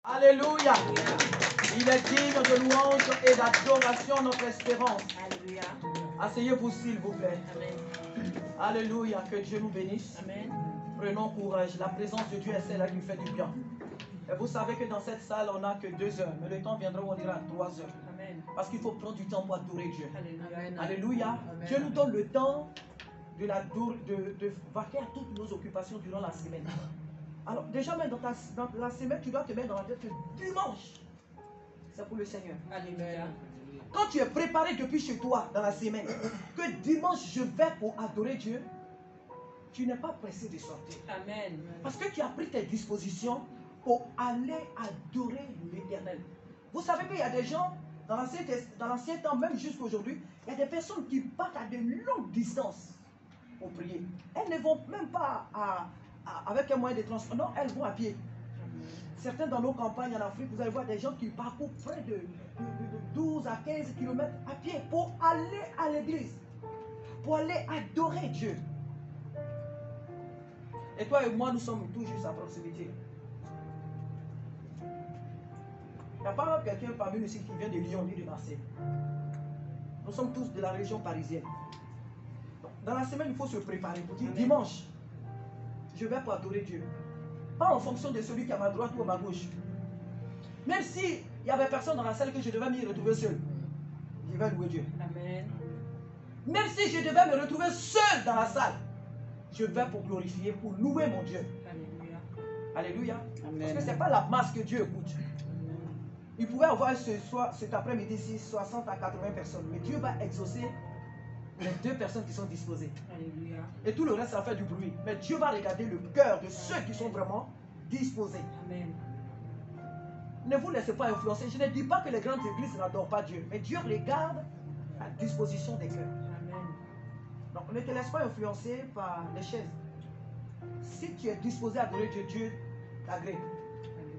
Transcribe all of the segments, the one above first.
Alléluia. Il est digne de louange et d'adoration, notre espérance. Alléluia. Asseyez-vous s'il vous plaît. Amen. Alléluia. Que Dieu nous bénisse. Amen. Prenons courage. La présence de Dieu est celle qui fait du bien. Et vous savez que dans cette salle, on n'a que 2 heures. Mais le temps viendra où on ira à 3 heures. Amen. Parce qu'il faut prendre du temps pour adorer Dieu. Alléluia. Alléluia. Amen. Dieu nous donne le temps de vaquer à toutes nos occupations durant la semaine. Alors, déjà, même dans la semaine, tu dois te mettre dans la tête que dimanche, c'est pour le Seigneur. Alléluia. Quand tu es préparé depuis chez toi dans la semaine, que dimanche je vais pour adorer Dieu, tu n'es pas pressé de sortir. Amen. Parce que tu as pris tes dispositions pour aller adorer l'Éternel. Vous savez qu'il y a des gens, dans l'ancien temps, même jusqu'aujourd'hui, il y a des personnes qui partent à de longues distances pour prier. Elles ne vont même pas avec un moyen de transport. Non, elles vont à pied. Certains dans nos campagnes en Afrique, vous allez voir des gens qui parcourent près de 12 à 15 km à pied pour aller à l'église, pour aller adorer Dieu. Et toi et moi, nous sommes tous juste à proximité. Il n'y a pas quelqu'un parmi nous ici qui vient de Lyon ni de Marseille. Nous sommes tous de la région parisienne. Donc, dans la semaine, il faut se préparer pour dire dimanche, je vais pour adorer Dieu. Pas en fonction de celui qui est à ma droite ou à ma gauche. Même s'il n'y avait personne dans la salle que je devais m'y retrouver seul, je vais louer Dieu. Amen. Même si je devais me retrouver seul dans la salle, je vais pour glorifier, pour louer mon Dieu. Alléluia. Alléluia. Amen. Parce que ce n'est pas la masse que Dieu écoute. Il pouvait avoir cet après-midi 60 à 80 personnes. Mais Dieu va exaucer les 2 personnes qui sont disposées. Alléluia. Et tout le reste, ça fait du bruit. Mais Dieu va regarder le cœur de ceux qui sont vraiment disposés. Amen. Ne vous laissez pas influencer. Je ne dis pas que les grandes églises n'adorent pas Dieu. Mais Dieu regarde la disposition des cœurs. Amen. Donc ne te laisse pas influencer par les chaises. Si tu es disposé à adorer Dieu, Dieu t'agrée.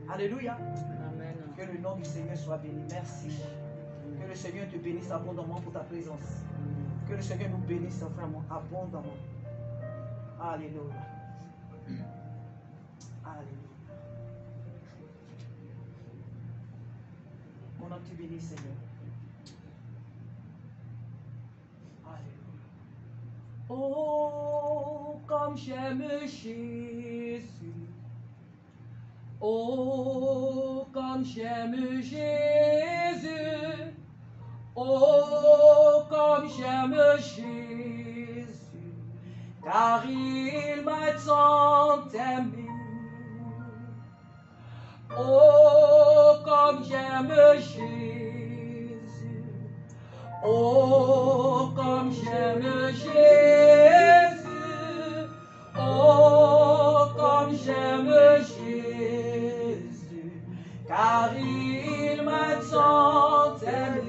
Alléluia. Amen. Que le nom du Seigneur soit béni. Merci. Que le Seigneur te bénisse abondamment pour ta présence. Que le Seigneur nous bénisse vraiment abondamment. Alléluia. Alléluia. Mon nom te bénisse, Seigneur. Alléluia. Oh, comme j'aime Jésus. Oh, comme j'aime Jésus. Oh, comme j'aime Jésus, car il m'a tant aimé. Oh, comme j'aime Jésus. Oh, comme j'aime Jésus. Oh, comme j'aime Jésus, car il m'a tant aimé.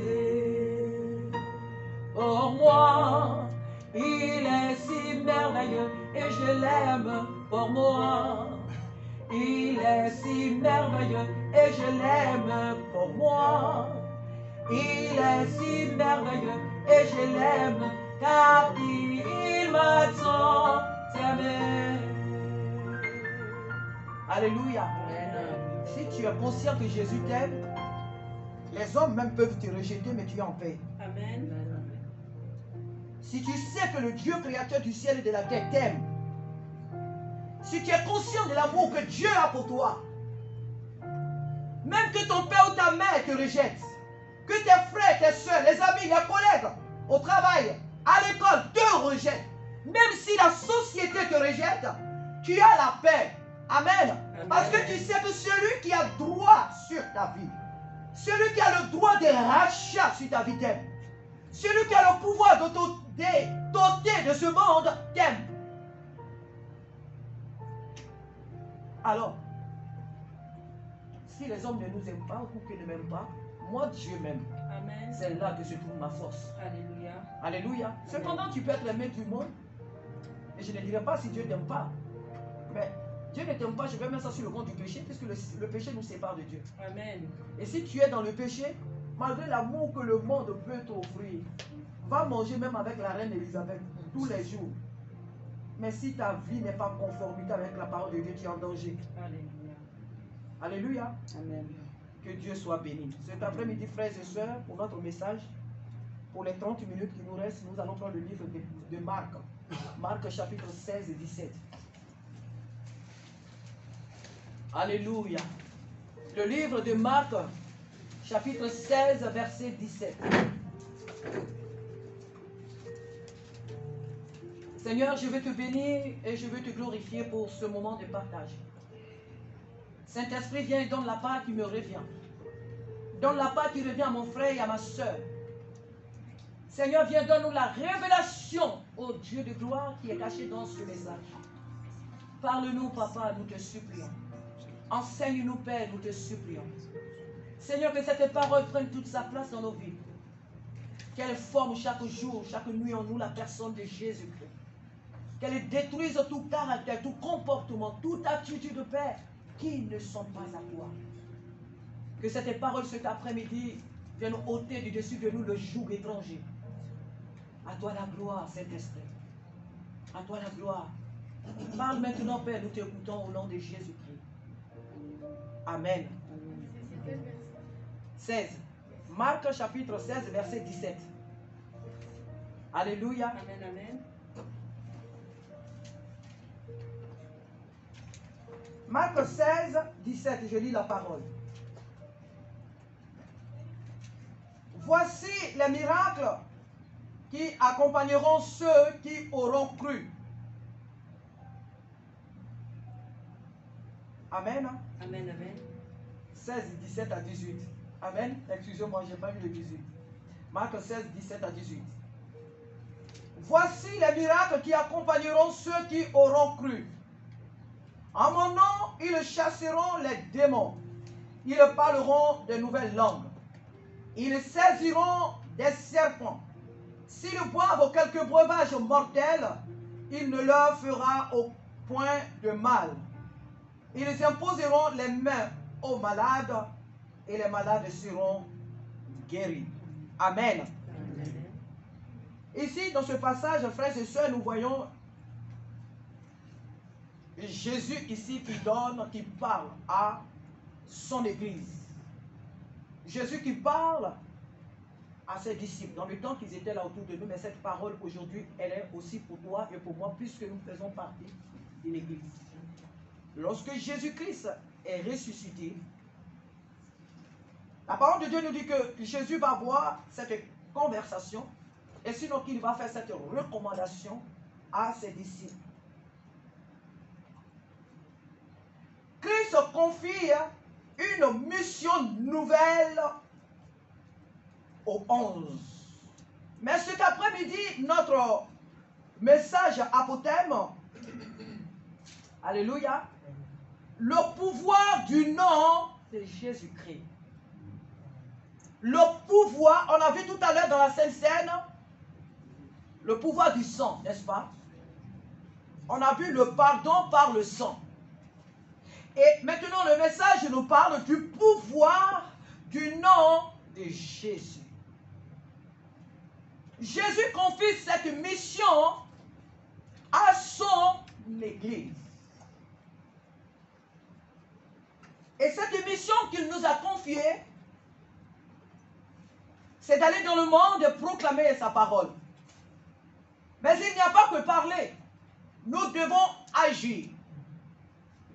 Pour moi, il est si merveilleux et je l'aime. Pour moi, il est si merveilleux et je l'aime. Pour moi, il est si merveilleux et je l'aime, car il m'a tant aimé. Alléluia. Amen. Si tu es conscient que Jésus t'aime, les hommes même peuvent te rejeter, mais tu es en paix. Amen. Si tu sais que le Dieu créateur du ciel et de la terre t'aime, si tu es conscient de l'amour que Dieu a pour toi, même que ton père ou ta mère te rejette, que tes frères, tes soeurs, les amis, les collègues au travail, à l'école te rejettent, même si la société te rejette, tu as la paix. Amen. Parce que tu sais que celui qui a droit sur ta vie, celui qui a le droit de rachat sur ta vie t'aime. Celui qui a le pouvoir de doter de ce monde t'aime. Alors, si les hommes ne nous aiment pas ou qu'ils ne m'aiment pas, moi Dieu m'aime. Amen. C'est là que se trouve ma force. Alléluia. Alléluia. Cependant, tu peux être l'aimé du monde. Et je ne dirais pas si Dieu ne t'aime pas. Mais Dieu ne t'aime pas, je vais mettre ça sur le compte du péché, puisque le péché nous sépare de Dieu. Amen. Et si tu es dans le péché, malgré l'amour que le monde peut t'offrir, va manger même avec la reine Élisabeth tous les jours. Mais si ta vie n'est pas conformité avec la parole de Dieu, tu es en danger. Alléluia. Alléluia. Amen. Que Dieu soit béni. Cet après-midi, frères et sœurs, pour notre message, pour les 30 minutes qui nous restent, nous allons prendre le livre de Marc. Marc chapitre 16 et 17. Alléluia. Le livre de Marc chapitre 16 verset 17. Seigneur, je veux te bénir et je veux te glorifier pour ce moment de partage. Saint-Esprit, viens et donne la part qui me revient. Donne la part qui revient à mon frère et à ma soeur. Seigneur, viens, donne-nous la révélation, ô Dieu de gloire, qui est caché dans ce message. Parle-nous, Papa, nous te supplions. Enseigne-nous, Père, nous te supplions. Seigneur, que cette parole prenne toute sa place dans nos vies. Qu'elle forme chaque jour, chaque nuit en nous la personne de Jésus-Christ. Qu'elle détruise tout caractère, tout comportement, toute attitude, Père, qui ne sont pas à toi. Que cette parole cet après-midi vienne ôter du dessus de nous le joug étranger. À toi la gloire, Saint-Esprit. À toi la gloire. Parle maintenant, Père, nous t'écoutons au nom de Jésus-Christ. Amen. 16. Marc chapitre 16, verset 17. Alléluia. Amen, amen. Marc 16, 17, je lis la parole. Voici les miracles qui accompagneront ceux qui auront cru. Amen. Amen, amen. 16, 17 à 18. Amen. Excusez-moi, je n'ai pas mis le 18. Marc 16, 17 à 18. Voici les miracles qui accompagneront ceux qui auront cru. En mon nom, ils chasseront les démons. Ils parleront de nouvelles langues. Ils saisiront des serpents. S'ils boivent quelques breuvages mortels, il ne leur fera au point de mal. Ils imposeront les mains aux malades et les malades seront guéris. Amen. Amen. Ici, dans ce passage, frères et sœurs, nous voyons Jésus ici qui parle à son Église. Jésus qui parle à ses disciples, dans le temps qu'ils étaient là autour de nous, mais cette parole aujourd'hui, elle est aussi pour toi et pour moi, puisque nous faisons partie d'une Église. Lorsque Jésus-Christ est ressuscité, la parole de Dieu nous dit que Jésus va voir cette conversation, et sinon qu'il va faire cette recommandation à ses disciples. Christ confie une mission nouvelle aux 11. Mais cet après-midi, notre message apothème, alléluia, le pouvoir du nom de Jésus-Christ. Le pouvoir, on a vu tout à l'heure dans la Sainte Seine, le pouvoir du sang, n'est-ce pas? On a vu le pardon par le sang. Et maintenant, le message nous parle du pouvoir du nom de Jésus. Jésus confie cette mission à son Église. Et cette mission qu'il nous a confiée, c'est d'aller dans le monde et proclamer sa parole. Mais il n'y a pas que parler. Nous devons agir.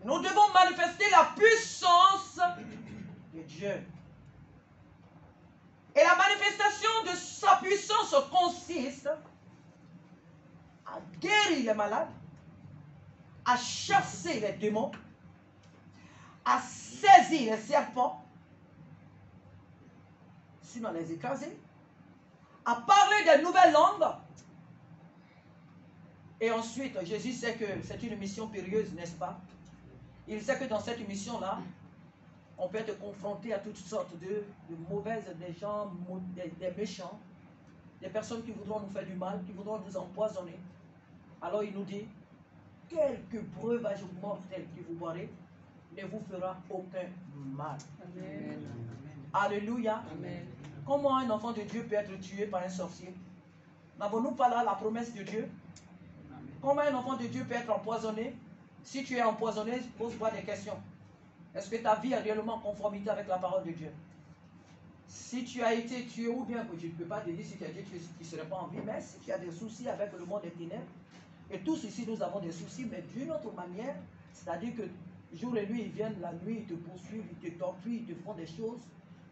Nous devons manifester la puissance de Dieu. Et la manifestation de sa puissance consiste à guérir les malades, à chasser les démons, à saisir les serpents, sinon les écraser, à parler des nouvelles langues. Et ensuite, Jésus sait que c'est une mission périlleuse, n'est-ce pas? Il sait que dans cette mission-là, on peut être confronté à toutes sortes de mauvaises, des gens, des méchants, des personnes qui voudront nous faire du mal, qui voudront nous empoisonner. Alors il nous dit, quelques breuvages mortels que vous boirez ne vous fera aucun mal. Amen. Alléluia. Amen. Comment un enfant de Dieu peut être tué par un sorcier? N'avons-nous pas là la promesse de Dieu? Comment un enfant de Dieu peut être empoisonné? Si tu es empoisonné, pose-toi des questions. Est-ce que ta vie est réellement en conformité avec la parole de Dieu? Si tu as été tué, ou bien que tu ne peux pas te dire si tu as été tué, tu ne serais pas en vie, mais si tu as des soucis avec le monde des ténèbres, et tous ici nous avons des soucis, mais d'une autre manière, c'est-à-dire que jour et nuit, ils viennent, la nuit, ils te poursuivent, ils te torturent, ils te font des choses,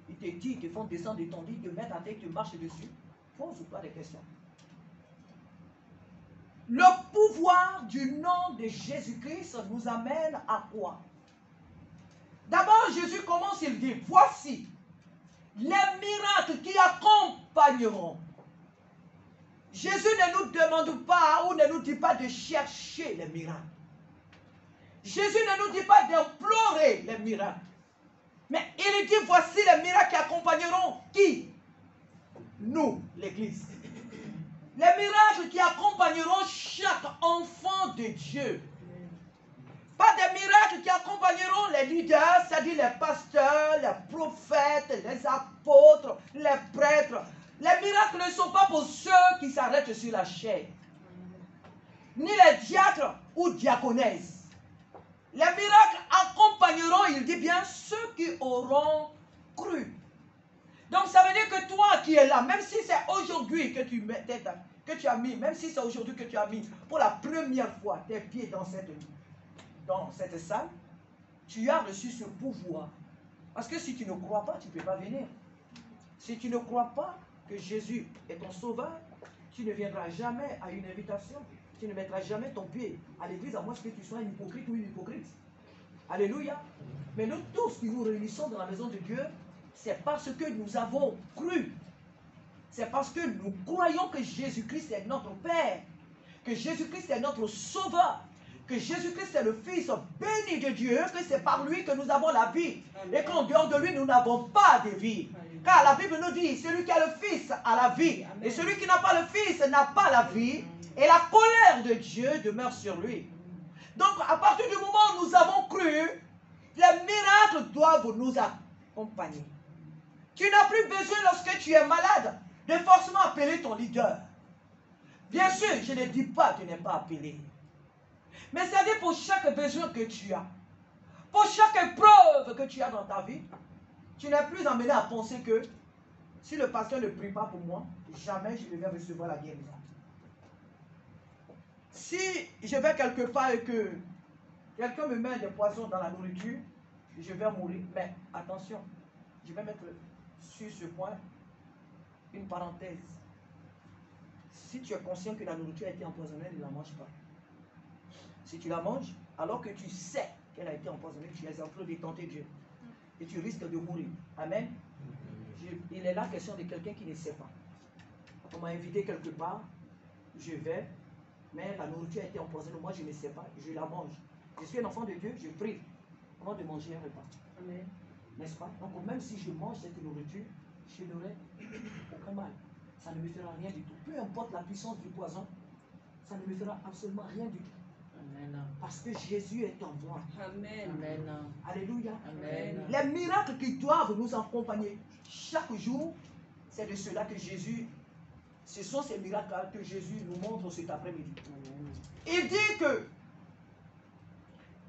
ils te tirent, ils te font descendre de ton lit, ils te mettent à terre, ils te marchent dessus. Pose-toi des questions. Le pouvoir du nom de Jésus-Christ nous amène à quoi? D'abord, Jésus commence, il dit, voici les miracles qui accompagneront. Jésus ne nous demande pas ou ne nous dit pas de chercher les miracles. Jésus ne nous dit pas d'implorer les miracles. Mais il dit, voici les miracles qui accompagneront qui? Nous, l'Église. Les miracles qui accompagneront chaque enfant de Dieu. Pas des miracles qui accompagneront les leaders, c'est-à-dire les pasteurs, les prophètes, les apôtres, les prêtres. Les miracles ne sont pas pour ceux qui s'arrêtent sur la chair. Ni les diacres ou diaconesses. Les miracles accompagneront, il dit bien, ceux qui auront cru. Donc ça veut dire que toi qui es là, même si c'est aujourd'hui que tu as mis, même si c'est aujourd'hui que tu as mis pour la première fois tes pieds dans cette salle, tu as reçu ce pouvoir. Parce que si tu ne crois pas, tu ne peux pas venir. Si tu ne crois pas que Jésus est ton sauveur, tu ne viendras jamais à une invitation. Tu ne mettras jamais ton pied à l'église, à moins que tu sois un hypocrite ou une hypocrite. Alléluia. Mais nous tous qui nous réunissons dans la maison de Dieu, c'est parce que nous avons cru. C'est parce que nous croyons que Jésus-Christ est notre Père, que Jésus-Christ est notre Sauveur, que Jésus-Christ est le Fils béni de Dieu, que c'est par lui que nous avons la vie. Et qu'en dehors de lui, nous n'avons pas de vie. Car la Bible nous dit, celui qui a le Fils a la vie. Et celui qui n'a pas le Fils n'a pas la vie. Et la colère de Dieu demeure sur lui. Donc, à partir du moment où nous avons cru, les miracles doivent nous accompagner. Tu n'as plus besoin, lorsque tu es malade, de forcément appeler ton leader. Bien sûr, je ne dis pas que tu n'es pas appelé. Mais c'est-à-dire pour chaque besoin que tu as, pour chaque épreuve que tu as dans ta vie, tu n'es plus amené à penser que si le pasteur ne prie pas pour moi, jamais je ne vais recevoir la guérison. Si je vais quelque part et que quelqu'un me met des poisons dans la nourriture, je vais mourir. Mais attention, je vais mettre sur ce point une parenthèse. Si tu es conscient que la nourriture a été empoisonnée, ne la mange pas. Si tu la manges, alors que tu sais qu'elle a été empoisonnée, tu es en train de tenter Dieu. Et tu risques de mourir. Amen. Il est là question de quelqu'un qui ne sait pas. On m'a invité quelque part, je vais, mais la nourriture a été empoisonnée, moi je ne sais pas, je la mange. Je suis un enfant de Dieu, je prie avant de manger un repas. Amen. N'est-ce pas? Donc même si je mange cette nourriture, je n'aurai aucun mal. Ça ne me fera rien du tout. Peu importe la puissance du poison, ça ne me fera absolument rien du tout. Amen. Parce que Jésus est en moi. Amen. Amen. Alléluia. Amen. Les miracles qui doivent nous accompagner chaque jour, c'est de cela que Jésus, ce sont ces miracles que Jésus nous montre cet après-midi. Il dit que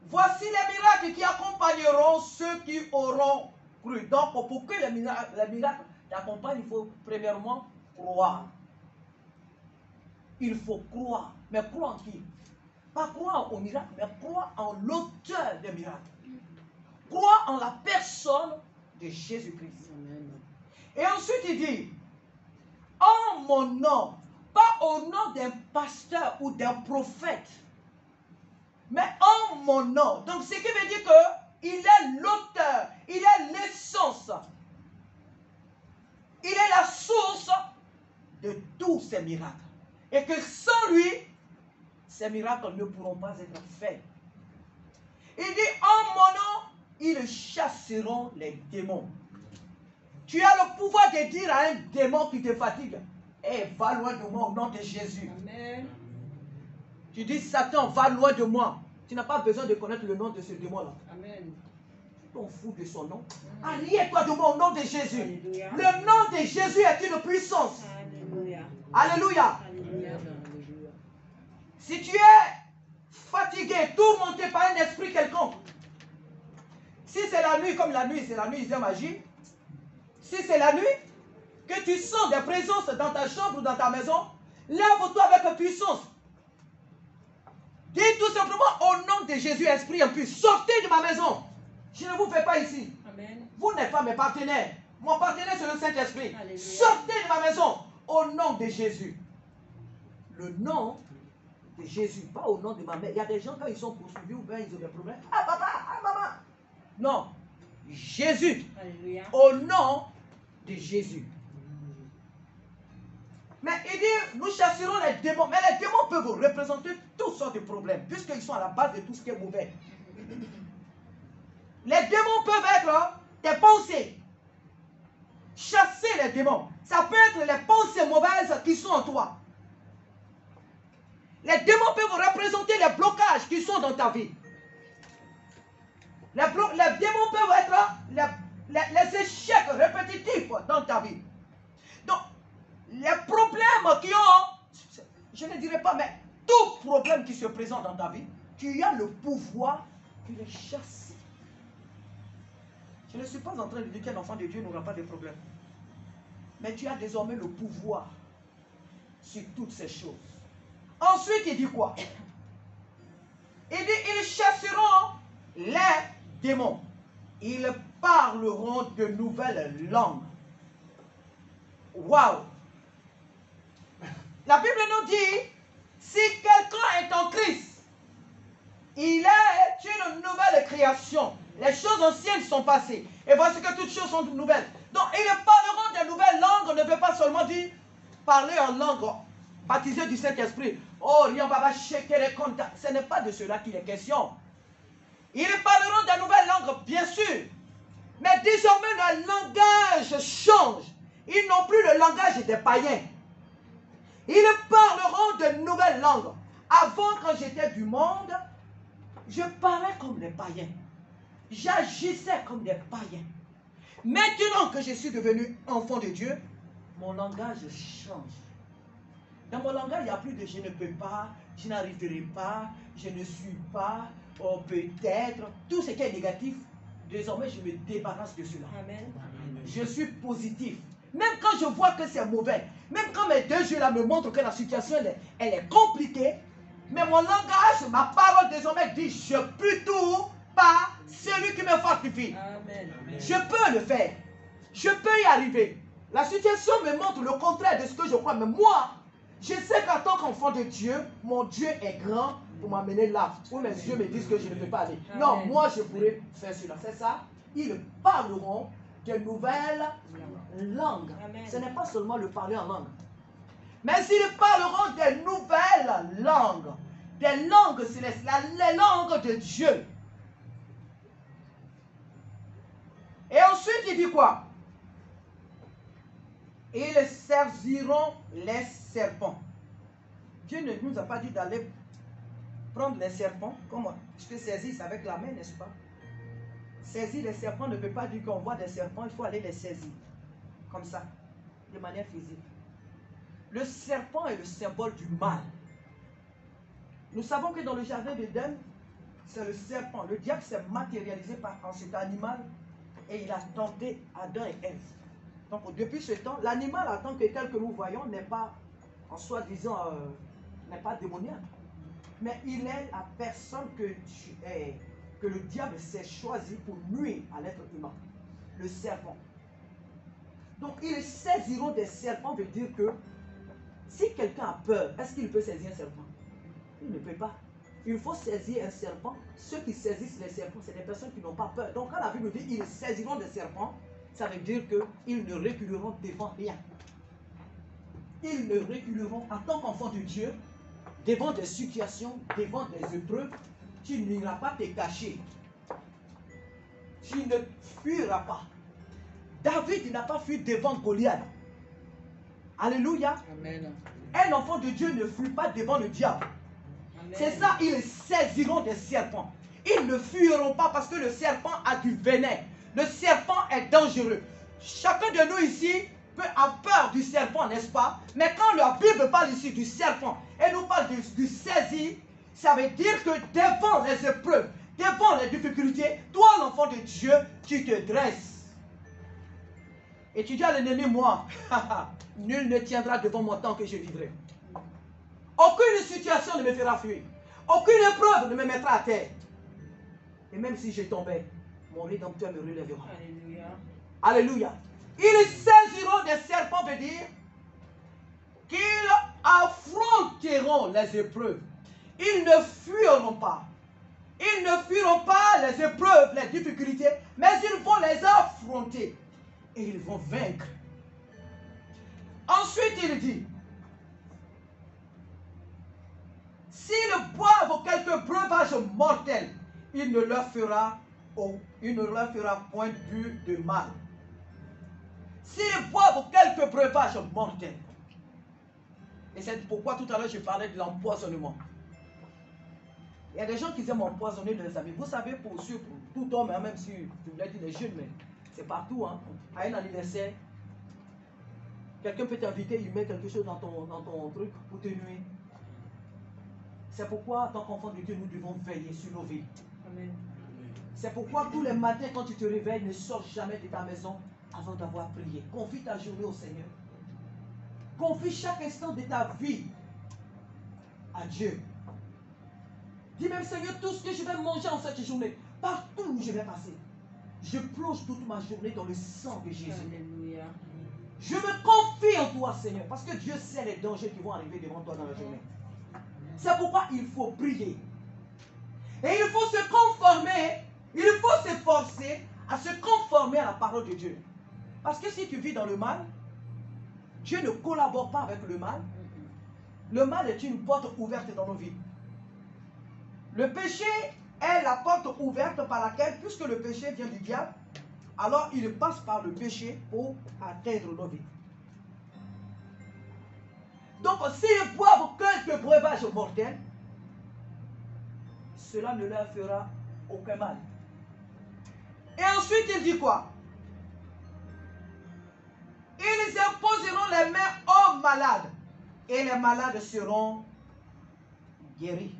voici les miracles qui accompagneront ceux qui auront cru. Donc pour que les miracles t'accompagnent, il faut premièrement croire. Il faut croire. Mais croire en qui? Pas croire aux miracles, mais croire en l'auteur des miracles. Croire en la personne de Jésus-Christ. Et ensuite il dit, en mon nom, pas au nom d'un pasteur ou d'un prophète, mais en mon nom. Donc ce qui veut dire qu'il est l'auteur, il est l'essence, il est la source de tous ces miracles. Et que sans lui, ces miracles ne pourront pas être faits. Il dit, en mon nom, ils chasseront les démons. Tu as le pouvoir de dire à un démon qui te fatigue, hey, va loin de moi au nom de Jésus. Amen. Tu dis, Satan, va loin de moi. Tu n'as pas besoin de connaître le nom de ce démon-là. Amen. Tu t'en fous de son nom. Alliez-toi de moi au nom de Jésus. Alléluia. Le nom de Jésus est une puissance. Alléluia. Alléluia. Alléluia. Si tu es fatigué, tourmenté par un esprit quelconque, Si c'est la nuit, comme la nuit, c'est la nuit, ils aiment agir. Si c'est la nuit, que tu sens des présences dans ta chambre ou dans ta maison, lève-toi avec puissance. Dis tout simplement au nom de Jésus, esprit impur, sortez de ma maison. Je ne vous fais pas ici. Amen. Vous n'êtes pas mes partenaires. Mon partenaire, c'est le Saint-Esprit. Alléluia. Sortez de ma maison au nom de Jésus. Le nom de Jésus, pas au nom de ma mère. Il y a des gens, quand ils sont poursuivis ou bien ils ont des problèmes. Ah, papa, ah, maman. Non. Jésus. Alléluia. Au nom de Jésus. Mais il dit, nous chasserons les démons. Mais les démons peuvent représenter toutes sortes de problèmes, puisqu'ils sont à la base de tout ce qui est mauvais. Les démons peuvent être des pensées. Chasser les démons. Ça peut être les pensées mauvaises qui sont en toi. Les démons peuvent représenter les blocages qui sont dans ta vie. Les démons peuvent être les échecs répétitifs dans ta vie. Donc, les problèmes qui ont, je ne dirais pas, mais tout problème qui se présente dans ta vie, tu as le pouvoir de les chasser. Je ne suis pas en train de dire qu'un enfant de Dieu n'aura pas de problème. Mais tu as désormais le pouvoir sur toutes ces choses. Ensuite, il dit quoi? Il dit, ils chasseront les démons. Ils parleront de nouvelles langues. Waouh! La Bible nous dit, si quelqu'un est en Christ, il est une nouvelle création. Les choses anciennes sont passées. Et voici que toutes choses sont nouvelles. Donc, ils parleront de nouvelles langues. On ne veut pas seulement dire parler en langue baptisée du Saint-Esprit. Oh, rien baba shekere konta. Ce n'est pas de cela qu'il est question. Ils parleront de nouvelles langues, bien sûr. Mais désormais, le langage change. Ils n'ont plus le langage des païens. Ils parleront de nouvelles langues. Avant, quand j'étais du monde, je parlais comme les païens. J'agissais comme des païens. Maintenant que je suis devenu enfant de Dieu, mon langage change. Dans mon langage, il n'y a plus de je ne peux pas, je n'arriverai pas, je ne suis pas, oh, peut-être. Tout ce qui est négatif, désormais, je me débarrasse de cela. Amen. Je suis positif. Même quand je vois que c'est mauvais, même quand mes deux yeux là me montrent que la situation elle est compliquée, mais mon langage, ma parole désormais dit, je peux tout par celui qui me fortifie. Amen. Je peux le faire. Je peux y arriver. La situation me montre le contraire de ce que je crois, mais moi, je sais qu'en tant qu'enfant de Dieu, mon Dieu est grand pour m'amener là où mes yeux me disent que je ne peux pas aller. Amen. Non, moi je pourrais faire cela. C'est ça. Ils parleront de nouvelles langues. Amen. Ce n'est pas seulement le parler en langue. Mais ils parleront de nouvelles langues. Des langues célestes, les langues de Dieu. Et ensuite, il dit quoi? Ils saisiront les serpents. Dieu ne nous a pas dit d'aller prendre les serpents. Comment? Je peux saisir ça avec la main, n'est-ce pas? Saisir les serpents ne veut pas dire qu'on voit des serpents, il faut aller les saisir. Comme ça, de manière physique. Le serpent est le symbole du mal. Nous savons que dans le jardin d'Éden, c'est le serpent. Le diable s'est matérialisé en cet animal et il a tenté Adam et Ève. Donc depuis ce temps, l'animal en tant que tel que nous voyons n'est pas, en soi-disant, n'est pas démoniaque. Mais il est la personne que le diable s'est choisi pour nuire à l'être humain. Le serpent. Donc ils saisiront des serpents, veut dire que si quelqu'un a peur, est-ce qu'il peut saisir un serpent? Il ne peut pas. Il faut saisir un serpent. Ceux qui saisissent les serpents, c'est des personnes qui n'ont pas peur. Donc quand la Bible dit ils saisiront des serpents, ça veut dire qu'ils ne reculeront devant rien. Ils ne reculeront en tant qu'enfants de Dieu, devant des situations, devant des épreuves. Tu n'iras pas te cacher. Tu ne fuiras pas. David n'a pas fui devant Goliath. Alléluia. Amen. Un enfant de Dieu ne fuit pas devant le diable. C'est ça, ils saisiront des serpents. Ils ne fuiront pas parce que le serpent a du venin. Le serpent est dangereux. Chacun de nous ici peut avoir peur du serpent, n'est-ce pas? Mais quand la Bible parle ici du serpent et nous parle du saisir, ça veut dire que devant les épreuves, devant les difficultés, toi, l'enfant de Dieu, tu te dresses. Et tu dis à l'ennemi, moi, nul ne tiendra devant moi tant que je vivrai. Aucune situation ne me fera fuir. Aucune épreuve ne me mettra à terre. Et même si je tombais, mon Rédempteur me relèvera. Alléluia. Alléluia. Ils saisiront des serpents, veut dire qu'ils affronteront les épreuves. Ils ne fuiront pas. Ils ne fuiront pas les épreuves, les difficultés, mais ils vont les affronter. Et ils vont vaincre. Ensuite, il dit, s'ils boivent quelques breuvages mortels, il ne leur fera point de mal. S'ils boivent quelques breuvages mortels. Et c'est pourquoi tout à l'heure je parlais de l'empoisonnement. Il y a des gens qui aiment empoisonner leurs amis. Vous savez, pour tout homme, même si je voulais dire les jeunes, mais c'est partout. Hein. À un anniversaire, quelqu'un peut t'inviter, il met quelque chose dans ton truc pour te nuire. C'est pourquoi, en tant qu'enfant de Dieu, nous devons veiller sur nos vies. Amen. C'est pourquoi tous les matins, quand tu te réveilles, ne sors jamais de ta maison avant d'avoir prié. Confie ta journée au Seigneur. Confie chaque instant de ta vie à Dieu. Dis même, Seigneur, tout ce que je vais manger en cette journée, partout où je vais passer, je plonge toute ma journée dans le sang de Jésus. Alléluia. Je me confie en toi, Seigneur, parce que Dieu sait les dangers qui vont arriver devant toi dans la journée. C'est pourquoi il faut prier. Et il faut se conformer, il faut s'efforcer à se conformer à la parole de Dieu. Parce que si tu vis dans le mal, Dieu ne collabore pas avec le mal. Le mal est une porte ouverte dans nos vies. Le péché est la porte ouverte par laquelle, puisque le péché vient du diable, alors il passe par le péché pour atteindre nos vies. Donc, s'ils boivent quelques breuvages mortels, cela ne leur fera aucun mal. Et ensuite, il dit quoi? Ils imposeront les mains aux malades, et les malades seront guéris.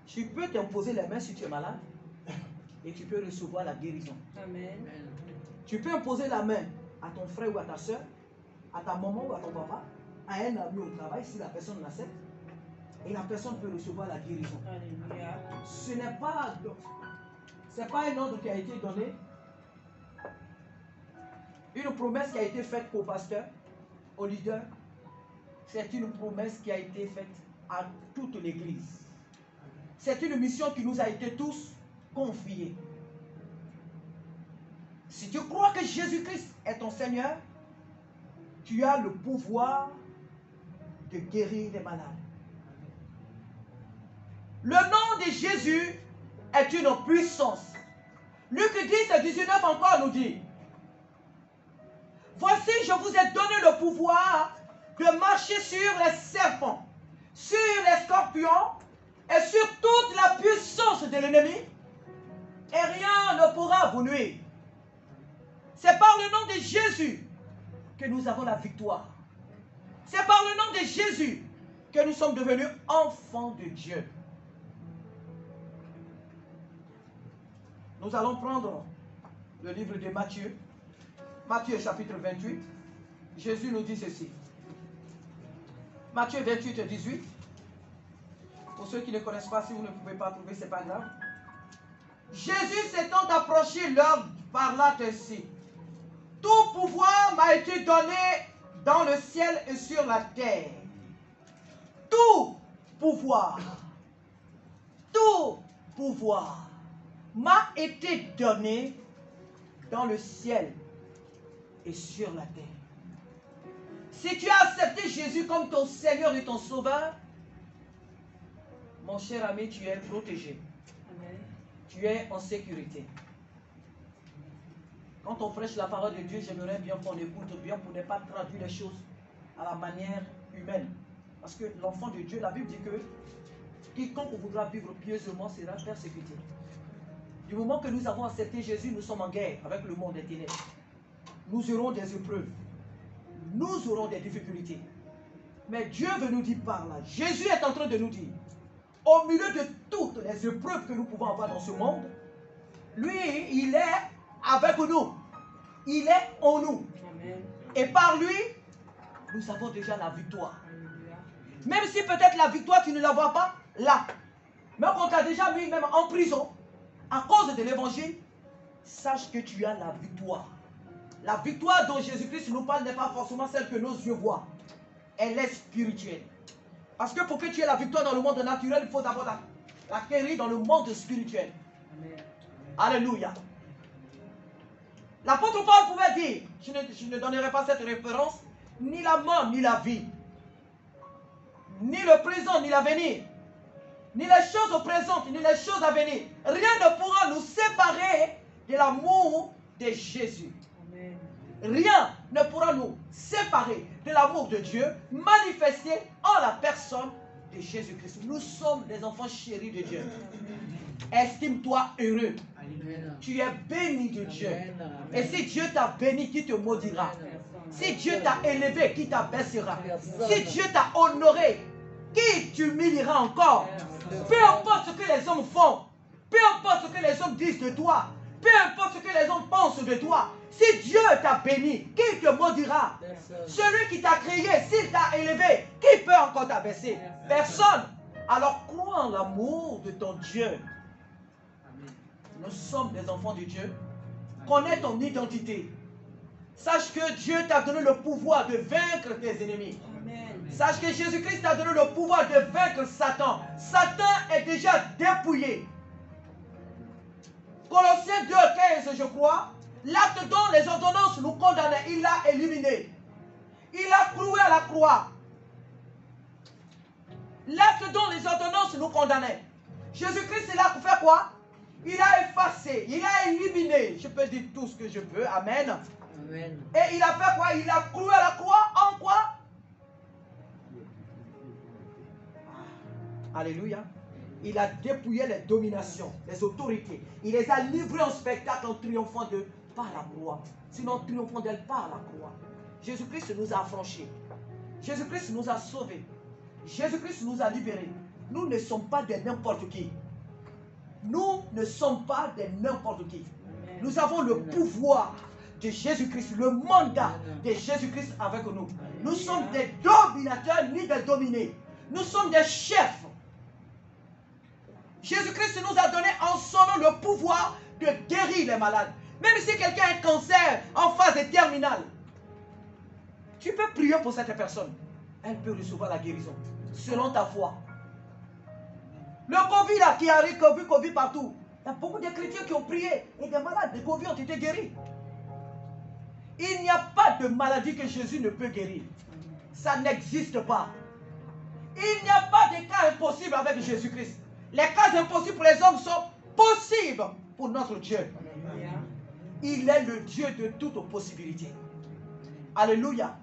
Tu peux t'imposer les mains si tu es malade, et tu peux recevoir la guérison. Amen. Tu peux imposer la main à ton frère ou à ta soeur, à ta maman ou à ton papa, à un ami au travail, si la personne l'accepte, et la personne peut recevoir la guérison. Alléluia. Ce n'est pas un ordre qui a été donné, une promesse qui a été faite au pasteur, au leader. C'est une promesse qui a été faite à toute l'Église. C'est une mission qui nous a été tous confiée. Si tu crois que Jésus-Christ est ton Seigneur, tu as le pouvoir de guérir les malades. Le nom de Jésus est une puissance. Luc 10, 19 encore nous dit, voici, je vous ai donné le pouvoir de marcher sur les serpents, sur les scorpions et sur toute la puissance de l'ennemi, et rien ne pourra vous nuire. C'est par le nom de Jésus que nous avons la victoire. C'est par le nom de Jésus que nous sommes devenus enfants de Dieu. Nous allons prendre le livre de Matthieu. Matthieu chapitre 28. Jésus nous dit ceci. Matthieu 28, 18. Pour ceux qui ne connaissent pas, si vous ne pouvez pas trouver, ce n'est pas grave. Jésus s'étant approché leur parla ainsi. Tout pouvoir m'a été donné dans le ciel et sur la terre. Tout pouvoir m'a été donné dans le ciel et sur la terre. Si tu as accepté Jésus comme ton Seigneur et ton Sauveur, mon cher ami, tu es protégé. Amen. Tu es en sécurité. Quand on prêche la parole de Dieu, j'aimerais bien qu'on écoute bien pour ne pas traduire les choses à la manière humaine. Parce que l'enfant de Dieu, la Bible dit que quiconque voudra vivre pieusement sera persécuté. Du moment que nous avons accepté Jésus, nous sommes en guerre avec le monde des ténèbres. Nous aurons des épreuves. Nous aurons des difficultés. Mais Dieu veut nous dire par là. Jésus est en train de nous dire, au milieu de toutes les épreuves que nous pouvons avoir dans ce monde, lui, il est avec nous. Il est en nous. Amen. Et par lui, nous avons déjà la victoire. Alléluia. Même si peut-être la victoire, tu ne la vois pas là. Même quand tu as déjà mis même en prison, à cause de l'évangile, sache que tu as la victoire. La victoire dont Jésus-Christ nous parle n'est pas forcément celle que nos yeux voient. Elle est spirituelle. Parce que pour que tu aies la victoire dans le monde naturel, il faut d'abord l'acquérir dans le monde spirituel. Amen. Alléluia. L'apôtre Paul pouvait dire, je ne donnerai pas cette référence, ni la mort, ni la vie, ni le présent, ni l'avenir, ni les choses présentes, ni les choses à venir. Rien ne pourra nous séparer de l'amour de Jésus. Amen. Rien ne pourra nous séparer de l'amour de Dieu manifesté en la personne de Jésus-Christ. Nous sommes des enfants chéris de Dieu. Estime-toi heureux. Amen. Tu es béni de Dieu. Amen. Et si Dieu t'a béni, qui te maudira? Si Dieu t'a élevé, qui t'abaissera? Si Dieu t'a honoré, qui t'humiliera encore? Peu importe ce que les hommes font, peu importe ce que les hommes disent de toi, peu importe ce que les hommes pensent de toi, si Dieu t'a béni, qui te maudira? Celui qui t'a créé, s'il t'a élevé, qui peut encore t'abaisser? Personne. Alors crois en l'amour de ton Dieu. Nous sommes des enfants de Dieu. Connais ton identité. Sache que Dieu t'a donné le pouvoir de vaincre tes ennemis. Amen. Sache que Jésus-Christ t'a donné le pouvoir de vaincre Satan. Satan est déjà dépouillé. Colossiens 2,15, je crois. L'acte dont les ordonnances nous condamnaient, il l'a éliminé. Il a cloué à la croix. L'acte dont les ordonnances nous condamnaient. Jésus-Christ est là pour faire quoi? Il a effacé, il a éliminé. Je peux dire tout ce que je veux. Amen. Amen. Et il a fait quoi? Il a cloué à la croix en quoi? Alléluia. Il a dépouillé les dominations, les autorités. Il les a livrées en spectacle en triomphant d'eux par la croix. Sinon, triomphant d'elles par la croix. Jésus-Christ nous a affranchis. Jésus-Christ nous a sauvés. Jésus-Christ nous a libérés. Nous ne sommes pas des n'importe qui. Nous ne sommes pas des n'importe qui. Nous avons le pouvoir de Jésus-Christ, le mandat de Jésus-Christ avec nous. Nous sommes des dominateurs ni des dominés. Nous sommes des chefs. Jésus-Christ nous a donné en son nom le pouvoir de guérir les malades. Même si quelqu'un a un cancer en phase terminale, tu peux prier pour cette personne. Elle peut recevoir la guérison selon ta foi. Le Covid là, qui arrive, Covid partout. Il y a beaucoup de chrétiens qui ont prié et des malades de Covid ont été guéris. Il n'y a pas de maladie que Jésus ne peut guérir. Ça n'existe pas. Il n'y a pas de cas impossibles avec Jésus-Christ. Les cas impossibles pour les hommes sont possibles pour notre Dieu. Alléluia. Il est le Dieu de toutes possibilités. Alléluia.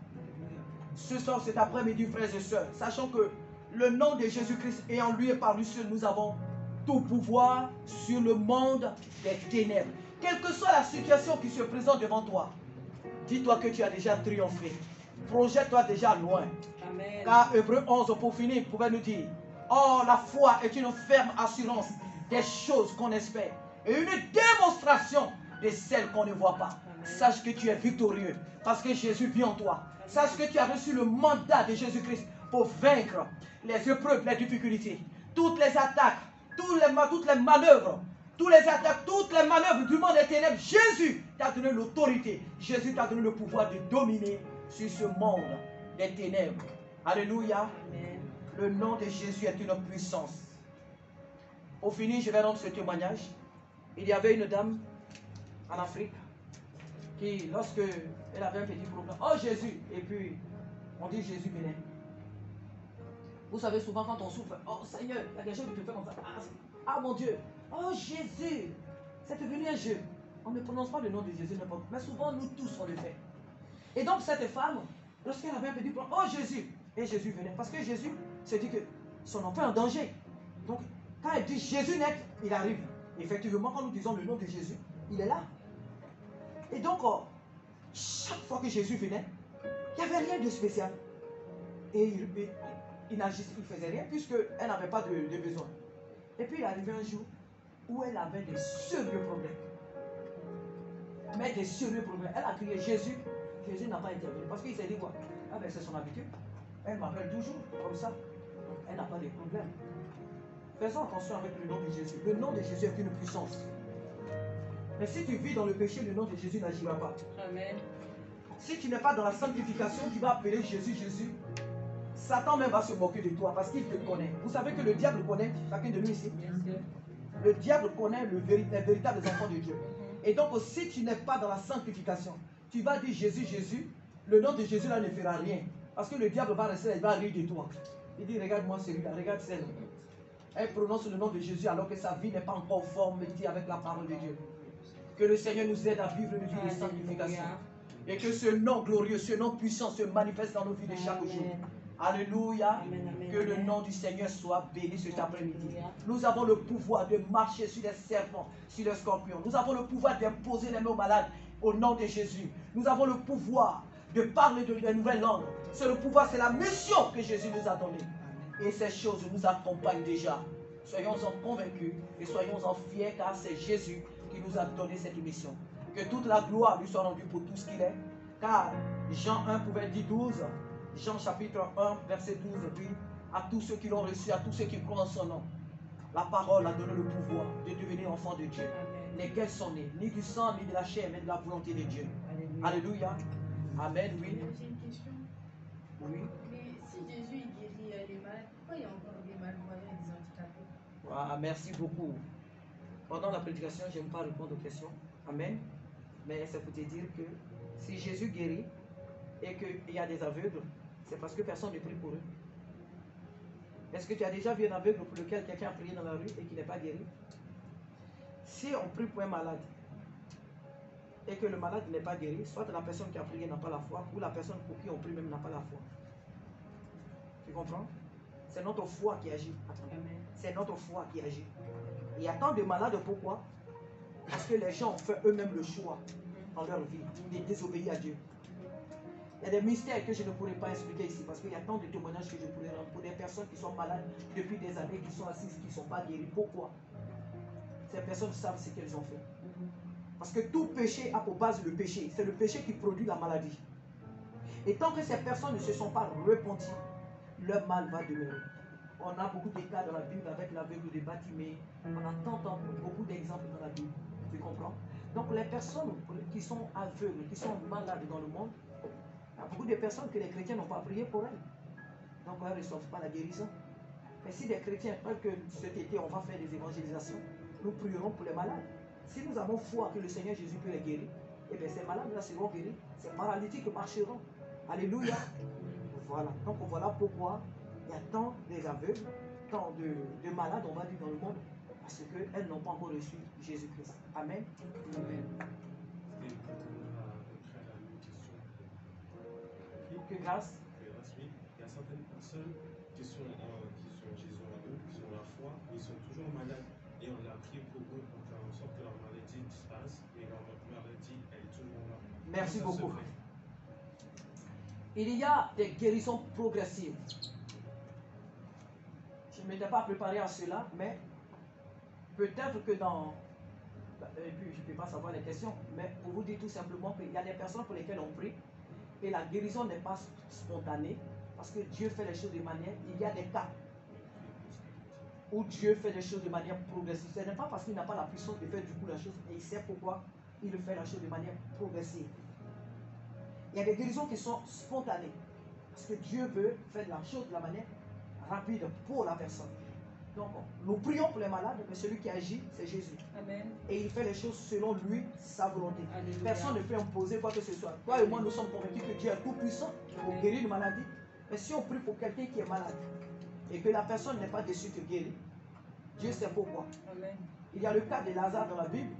Ce soir, cet après-midi, frères et sœurs, sachant que le nom de Jésus-Christ est en lui et par lui seul, nous avons tout pouvoir sur le monde des ténèbres. Quelle que soit la situation qui se présente devant toi, dis-toi que tu as déjà triomphé. Projette-toi déjà loin. Amen. Car Hébreux 11, pour finir, pouvait nous dire: oh, la foi est une ferme assurance des choses qu'on espère et une démonstration de celles qu'on ne voit pas. Sache que tu es victorieux parce que Jésus vit en toi. Sache que tu as reçu le mandat de Jésus-Christ pour vaincre les épreuves, les difficultés, toutes les attaques, toutes les manœuvres, toutes les manœuvres du monde des ténèbres. Jésus t'a donné l'autorité. Jésus t'a donné le pouvoir de dominer sur ce monde des ténèbres. Alléluia. Amen. Le nom de Jésus est une puissance. Au fini, je vais rendre ce témoignage. Il y avait une dame en Afrique qui, lorsque elle avait un petit problème, oh Jésus, et puis on dit Jésus venait. Vous savez, souvent quand on souffre, oh Seigneur, il y a quelque chose qui te fait comme ça. Ah mon Dieu, oh Jésus, c'est devenu un jeu. On ne prononce pas le nom de Jésus n'importe où, mais souvent nous tous on le fait. Et donc cette femme, lorsqu'elle avait un petit problème, oh Jésus, et Jésus venait. Parce que Jésus se dit que son enfant est en danger. Donc quand elle dit Jésus naît, il arrive. Effectivement, quand nous disons le nom de Jésus, il est là. Et donc, chaque fois que Jésus venait, il n'y avait rien de spécial. Et il ne faisait rien puisqu'elle n'avait pas de besoin. Et puis il est arrivé un jour où elle avait des sérieux problèmes. Mais des sérieux problèmes. Elle a crié Jésus. Jésus n'a pas intervenu. Parce qu'il s'est dit quoi? Ah ben c'est son habitude. Elle m'appelle toujours comme ça. Donc elle n'a pas de problème. Faisons attention avec le nom de Jésus. Le nom de Jésus est une puissance. Mais si tu vis dans le péché, le nom de Jésus n'agira pas. Amen. Si tu n'es pas dans la sanctification, tu vas appeler Jésus, Jésus. Satan même va se moquer de toi parce qu'il te connaît. Vous savez que le diable connaît chacun de nous ici. Bien sûr. Le diable connaît les véritables enfants de Dieu. Et donc, si tu n'es pas dans la sanctification, tu vas dire Jésus, Jésus, le nom de Jésus là ne fera rien. Parce que le diable va rester, il va rire de toi. Il dit, regarde-moi celui-là, regarde celle. Elle prononce le nom de Jésus alors que sa vie n'est pas encore formée avec la parole de Dieu. Que le Seigneur nous aide à vivre une vie de sanctification. Et que ce nom glorieux, ce nom puissant se manifeste dans nos vies de chaque jour. Alléluia. Que le nom du Seigneur soit béni cet après-midi. Nous avons le pouvoir de marcher sur les serpents, sur les scorpions. Nous avons le pouvoir d'imposer les mains aux malades au nom de Jésus. Nous avons le pouvoir de parler de nouvelles langues. C'est le pouvoir, c'est la mission que Jésus nous a donnée. Et ces choses nous accompagnent déjà. Soyons-en convaincus et soyons-en fiers car c'est Jésus qui nous a donné cette mission. Que toute la gloire lui soit rendue pour tout ce qu'il est. Car Jean 1 pouvait dire 12. Jean chapitre 1 verset 12 dit à tous ceux qui l'ont reçu, à tous ceux qui croient en son nom. La parole a donné le pouvoir de devenir enfant de Dieu. Lesquels sont nés, ni du sang, ni de la chair, mais de la volonté de Dieu. Alléluia. Amen, oui. J'ai une question. Oui. Mais si Jésus il guérit les malades, pourquoi il y a encore des malvoyants et des handicapés? Ah, merci beaucoup. Pendant la prédication, je n'aime pas répondre aux questions. Amen. Mais c'est pour te dire que si Jésus guérit et qu'il y a des aveugles, c'est parce que personne ne prie pour eux. Est-ce que tu as déjà vu un aveugle pour lequel quelqu'un a prié dans la rue et qui n'est pas guéri? Si on prie pour un malade et que le malade n'est pas guéri, soit la personne qui a prié n'a pas la foi, ou la personne pour qui on prie même n'a pas la foi. Tu comprends? C'est notre foi qui agit. C'est notre foi qui agit. Il y a tant de malades, pourquoi? Parce que les gens ont fait eux-mêmes le choix dans leur vie de désobéir à Dieu. Il y a des mystères que je ne pourrais pas expliquer ici parce qu'il y a tant de témoignages que je pourrais rendre pour des personnes qui sont malades depuis des années, qui sont assises, qui ne sont pas guéries. Pourquoi? Ces personnes savent ce qu'elles ont fait. Parce que tout péché a pour base le péché. C'est le péché qui produit la maladie. Et tant que ces personnes ne se sont pas repenties, leur mal va demeurer. On a beaucoup de cas dans la Bible avec l'aveugle de Batimée. On a tant beaucoup d'exemples dans la Bible. Tu comprends? Donc les personnes qui sont aveugles, qui sont malades dans le monde, il y a beaucoup de personnes que les chrétiens n'ont pas prié pour elles. Donc elles ne reçoivent pas la guérison. Mais si les chrétiens, parce que cet été on va faire des évangélisations, nous prierons pour les malades. Si nous avons foi que le Seigneur Jésus peut les guérir, eh bien ces malades-là seront guéris. Ces paralytiques marcheront. Alléluia. Voilà. Donc voilà pourquoi il y a tant d'aveugles, tant de malades, on va dire, dans le monde, parce qu'elles n'ont pas encore reçu Jésus-Christ. Amen. Amen. Que grâce. Oui. Il y a certaines personnes qui sont Jésus en eux, qui ont la foi, mais ils sont toujours malades. Et on a prié pour eux pour faire en sorte que leur maladie disparaisse, et leur maladie, elle est toujours là. Merci beaucoup. Il y a des guérisons progressives. Je ne m'étais pas préparé à cela, mais peut-être que dans... Et puis je ne peux pas savoir les questions, mais pour vous dire tout simplement qu'il y a des personnes pour lesquelles on prie, et la guérison n'est pas spontanée, parce que Dieu fait les choses de manière... Il y a des cas où Dieu fait les choses de manière progressive. Ce n'est pas parce qu'il n'a pas la puissance de faire du coup la chose, et il sait pourquoi il fait la chose de manière progressive. Il y a des guérisons qui sont spontanées, parce que Dieu veut faire la chose de la manière rapide pour la personne. Donc, nous prions pour les malades, mais celui qui agit, c'est Jésus. Amen. Et il fait les choses selon lui, sa volonté. Alléluia. Personne ne peut imposer quoi que ce soit. Toi et moi, nous sommes convaincus que Dieu est tout puissant pour guérir une maladie. Mais si on prie pour quelqu'un qui est malade et que la personne n'est pas de suite guérie, Dieu sait pourquoi. Amen. Il y a le cas de Lazare dans la Bible.